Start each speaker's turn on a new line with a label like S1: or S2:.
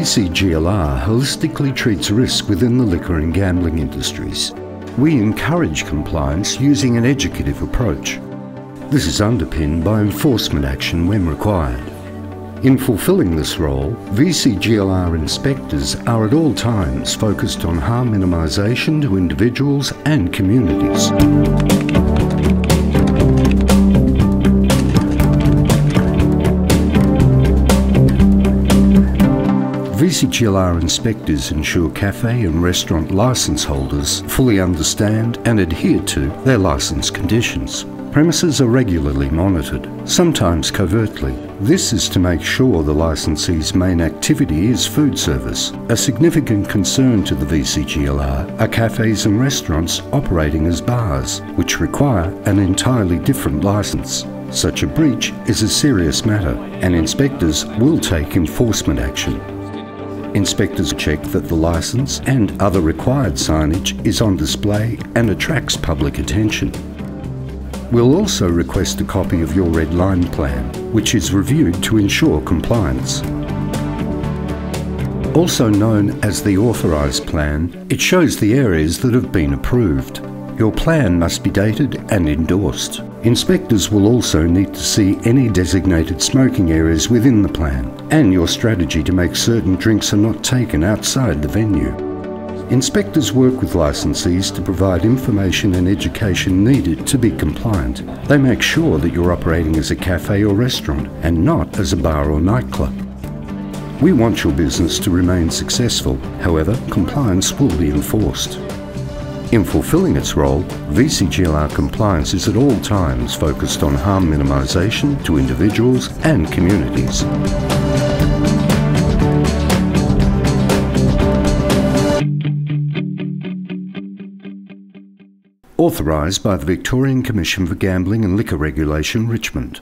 S1: VCGLR holistically treats risk within the liquor and gambling industries. We encourage compliance using an educative approach. This is underpinned by enforcement action when required. In fulfilling this role, VCGLR inspectors are at all times focused on harm minimisation to individuals and communities. VCGLR inspectors ensure cafe and restaurant licence holders fully understand and adhere to their licence conditions. Premises are regularly monitored, sometimes covertly. This is to make sure the licensee's main activity is food service. A significant concern to the VCGLR are cafes and restaurants operating as bars, which require an entirely different licence. Such a breach is a serious matter, and inspectors will take enforcement action. Inspectors check that the licence and other required signage is on display and attracts public attention. We'll also request a copy of your red line plan, which is reviewed to ensure compliance. Also known as the authorised plan, it shows the areas that have been approved. Your plan must be dated and endorsed. Inspectors will also need to see any designated smoking areas within the plan and your strategy to make certain drinks are not taken outside the venue. Inspectors work with licensees to provide information and education needed to be compliant. They make sure that you're operating as a cafe or restaurant and not as a bar or nightclub. We want your business to remain successful, however, compliance will be enforced. In fulfilling its role, VCGLR compliance is at all times focused on harm minimisation to individuals and communities. Authorised by the Victorian Commission for Gambling and Liquor Regulation, Richmond.